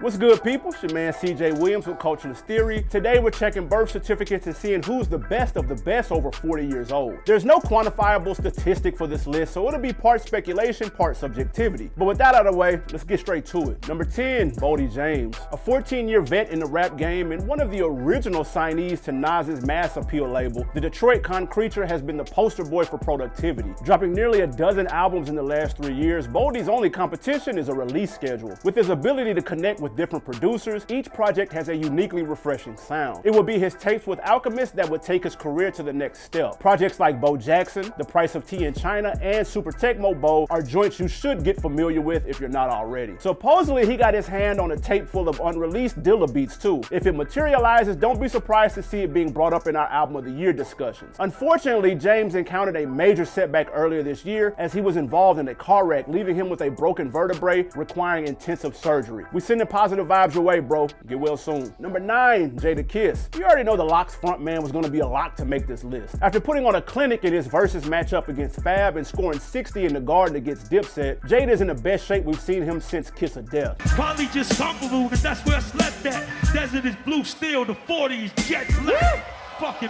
What's good, people? It's your man CJ Williams with Culturalist Theory. Today we're checking birth certificates and seeing who's the best of the best over 40 years old. There's no quantifiable statistic for this list, so it'll be part speculation, part subjectivity. But with that out of the way, let's get straight to it. Number 10, Bodie James. A 14-year vet in the rap game and one of the original signees to Nas's mass appeal label, the Detroit Concreter has been the poster boy for productivity. Dropping nearly a dozen albums in the last 3 years, Bodie's only competition is a release schedule. With his ability to connect with different producers, each project has a uniquely refreshing sound. It would be his tapes with Alchemist that would take his career to the next step. Projects like Bo Jackson, The Price of Tea in China, and Super Tecmo Bo are joints you should get familiar with if you're not already. Supposedly, he got his hand on a tape full of unreleased Dilla beats too. If it materializes, don't be surprised to see it being brought up in our Album of the Year discussions. Unfortunately, James encountered a major setback earlier this year as he was involved in a car wreck, leaving him with a broken vertebrae requiring intensive surgery. We send positive vibes your way, bro. Get well soon. Number 9, Jadakiss. You already know the Lock's frontman was going to be a lock to make this list. After putting on a clinic in his versus matchup against Fab and scoring 60 in the Garden against Dipset, Jada is in the best shape we've seen him since Kiss of Death. Probably just comfortable because that's where I slept at. Desert is blue steel, the 40 is jet black. Fucking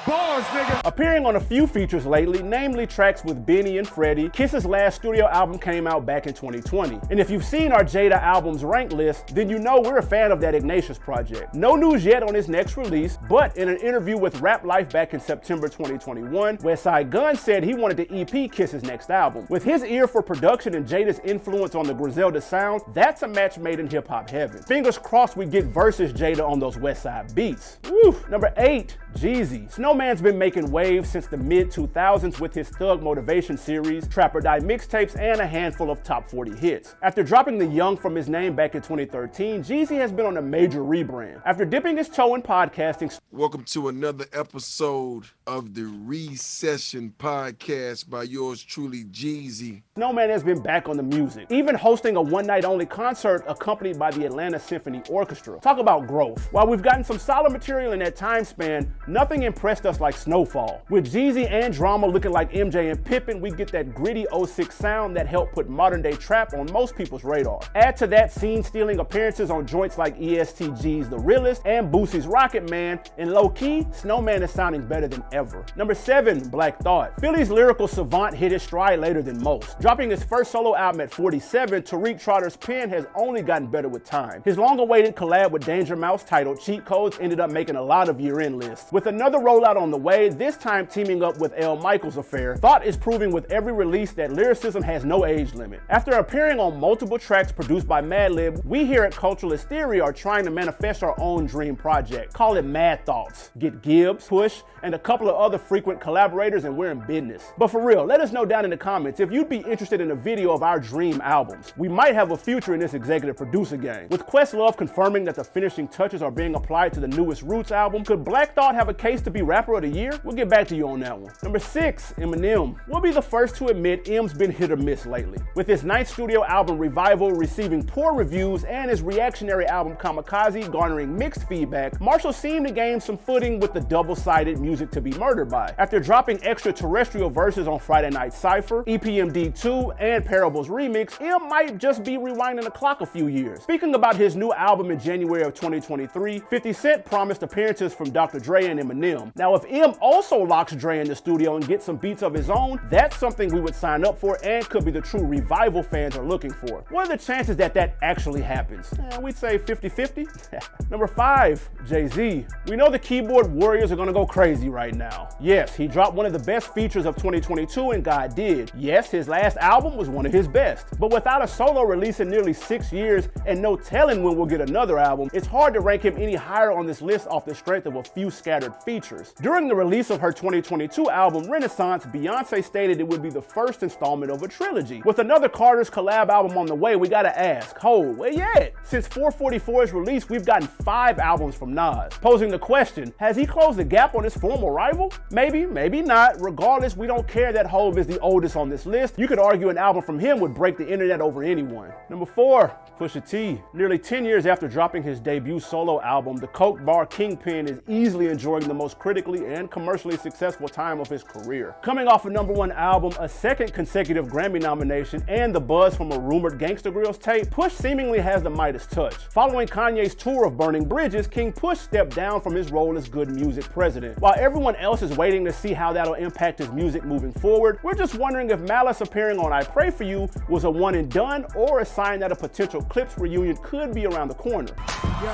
bars, nigga. Appearing on a few features lately, namely tracks with Benny and Freddie, Kiss's last studio album came out back in 2020. And if you've seen our Jada albums rank list, then you know we're a fan of that Ignatius project. No news yet on his next release, but in an interview with Rap Life back in September 2021, Westside Gunn said he wanted to EP Kiss's next album. With his ear for production and Jada's influence on the Griselda sound, that's a match made in hip-hop heaven. Fingers crossed we get versus Jada on those Westside beats. Woo! Number 8, JayZ. Snowman's been making waves since the mid-2000s with his Thug Motivation series, Trap or Die mixtapes, and a handful of top 40 hits. After dropping the Young from his name back in 2013, JayZ has been on a major rebrand. After dipping his toe in podcasting... Welcome to another episode of the Recession Podcast by yours truly, JayZ. Snowman has been back on the music, even hosting a one-night-only concert accompanied by the Atlanta Symphony Orchestra. Talk about growth. While we've gotten some solid material in that time span, nothing impressed us like Snowfall. With JayZ and Drama looking like MJ and Pippen, we get that gritty 06 sound that helped put modern-day trap on most people's radar. Add to that scene-stealing appearances on joints like ESTG's The Realest and Boosie's Rocket Man, and low-key, Snowman is sounding better than ever. Number 7, Black Thought. Philly's lyrical savant hit his stride later than most. Dropping his first solo album at 47, Tariq Trotter's pen has only gotten better with time. His long-awaited collab with Danger Mouse titled Cheat Codes ended up making a lot of year-end lists. With another rollout on the way, this time teaming up with L. Michaels Affair, Thought is proving with every release that lyricism has no age limit. After appearing on multiple tracks produced by Madlib, we here at Culturalist Theory are trying to manifest our own dream project. Call it Mad Thoughts. Get Gibbs, Push, and a couple of other frequent collaborators and we're in business. But for real, let us know down in the comments if you'd be interested in a video of our dream albums. We might have a future in this executive producer game. With Questlove confirming that the finishing touches are being applied to the newest Roots album, could Black Thought have a case to be Rapper of the Year? We'll get back to you on that one. Number 6, Eminem. We'll be the first to admit M's been hit or miss lately. With his ninth studio album Revival receiving poor reviews and his reactionary album Kamikaze garnering mixed feedback, Marshall seemed to gain some footing with the double-sided Music to be Murdered by. After dropping extraterrestrial verses on Friday Night Cypher, EPMD 2, and Parables Remix, M might just be rewinding the clock a few years. Speaking about his new album in January of 2023, 50 Cent promised appearances from Dr. Dre and Eminem. Now, if M also locks Dre in the studio and gets some beats of his own, that's something we would sign up for and could be the true Revival fans are looking for. What are the chances that that actually happens? We'd say 50-50. Number 5, JayZ. We know the keyboard warriors are gonna go crazy right now. Yes, he dropped one of the best features of 2022 and God did. Yes, his last album was one of his best. But without a solo release in nearly 6 years and no telling when we'll get another album, it's hard to rank him any higher on this list off the strength of a few scattered features. During the release of her 2022 album, Renaissance, Beyonce stated it would be the first installment of a trilogy. With another Carter's collab album on the way, we gotta ask, where you at? Since 444's release, we've gotten 5 albums from Nas. Posing the question, has he closed the gap on his former rival? Maybe, maybe not. Regardless, we don't care that Hov is the oldest on this list. You could argue an album from him would break the internet over anyone. Number 4, Pusha T. Nearly 10 years after dropping his debut solo album, the Coke Bar Kingpin is easily enjoying the most critically and commercially successful time of his career. Coming off a #1 album, a second consecutive Grammy nomination, and the buzz from a rumored Gangsta Grillz tape, Push seemingly has the Midas touch. Following Kanye's tour of Burning Bridges, King Push stepped down from his role as Good Music president. While everyone else is waiting to see how that'll impact his music moving forward, we're just wondering if Malice appearing on I Pray For You was a one and done or a sign that a potential Clips reunion could be around the corner. Yo, I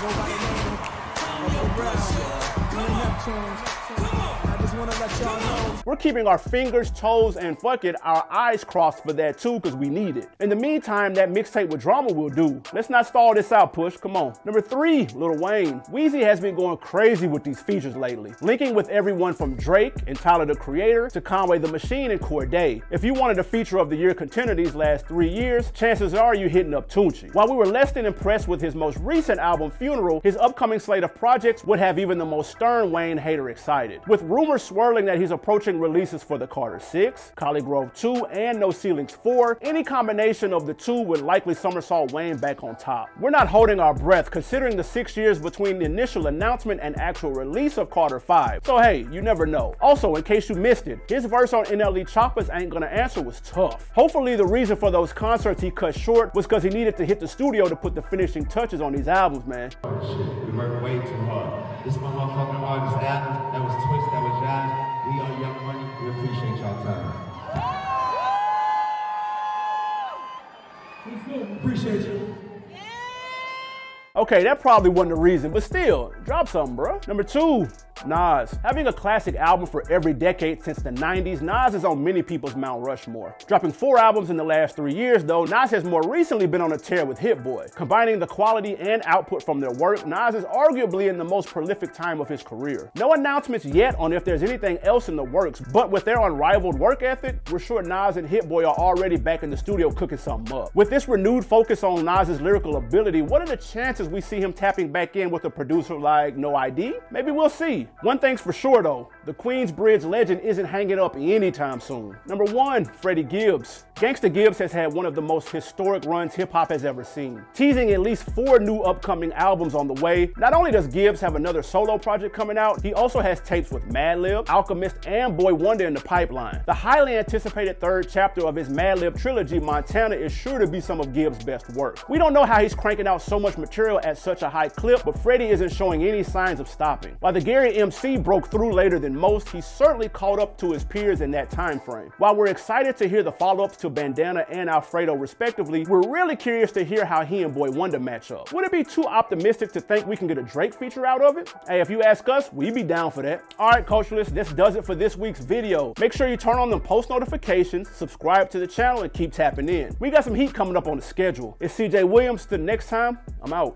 go by the name of Brown. I just want to let y'all know. We're keeping our fingers, toes, and fuck it, our eyes crossed for that too, because we need it. In the meantime, that mixtape with drama will do. Let's not stall this out, Push, come on. Number 3, Lil Wayne. Weezy has been going crazy with these features lately, linking with everyone from Drake and Tyler the Creator to Conway the Machine and Cordae. If you wanted a feature of the year contender these last 3 years, chances are you hitting up Tunchi. While we were less than impressed with his most recent album, Funeral, his upcoming slate of projects would have even the most stern Wayne hater excited. With rumors swirling that he's approaching releases for The Carter 6, Collie Grove 2, and No Ceilings 4, any combination of the two would likely somersault Wayne back on top. We're not holding our breath considering the 6 years between the initial announcement and actual release of Carter 5. So hey, you never know. Also, in case you missed it, his verse on NLE Choppa's Ain't Gonna Answer was tough. Hopefully the reason for those concerts he cut short was because he needed to hit the studio to put the finishing touches on these albums, man. Oh shit, we worked way too hard. This is my motherfucking hardest album. That was Twist, that was JayZ. We are Young Money. We appreciate y'all time. Appreciate you. Okay, that probably wasn't the reason, but still, drop something, bro. Number 2, Nas. Having a classic album for every decade since the 90s, Nas is on many people's Mount Rushmore. Dropping 4 albums in the last 3 years, though, Nas has more recently been on a tear with Hit Boy. Combining the quality and output from their work, Nas is arguably in the most prolific time of his career. No announcements yet on if there's anything else in the works, but with their unrivaled work ethic, we're sure Nas and Hit Boy are already back in the studio cooking something up. With this renewed focus on Nas's lyrical ability, what are the chances we see him tapping back in with a producer like No ID? Maybe we'll see. One thing's for sure though, the Queensbridge legend isn't hanging up anytime soon. Number 1, Freddie Gibbs. Gangsta Gibbs has had one of the most historic runs hip-hop has ever seen, teasing at least 4 new upcoming albums on the way. Not only does Gibbs have another solo project coming out, he also has tapes with Madlib, Alchemist, and Boy Wonder in the pipeline. The highly anticipated 3rd chapter of his Madlib trilogy, Montana, is sure to be some of Gibbs' best work. We don't know how he's cranking out so much material at such a high clip, but Freddie isn't showing any signs of stopping. While the Gary MC broke through later than most, he certainly caught up to his peers in that time frame. While we're excited to hear the follow-ups to Bandana and Alfredo respectively, we're really curious to hear how he and Boy Wonder match up. Would it be too optimistic to think we can get a Drake feature out of it? Hey, if you ask us, we'd be down for that. Alright, Culturalists, this does it for this week's video. Make sure you turn on them post notifications, subscribe to the channel, and keep tapping in. We got some heat coming up on the schedule. It's CJ Williams. Till next time, I'm out.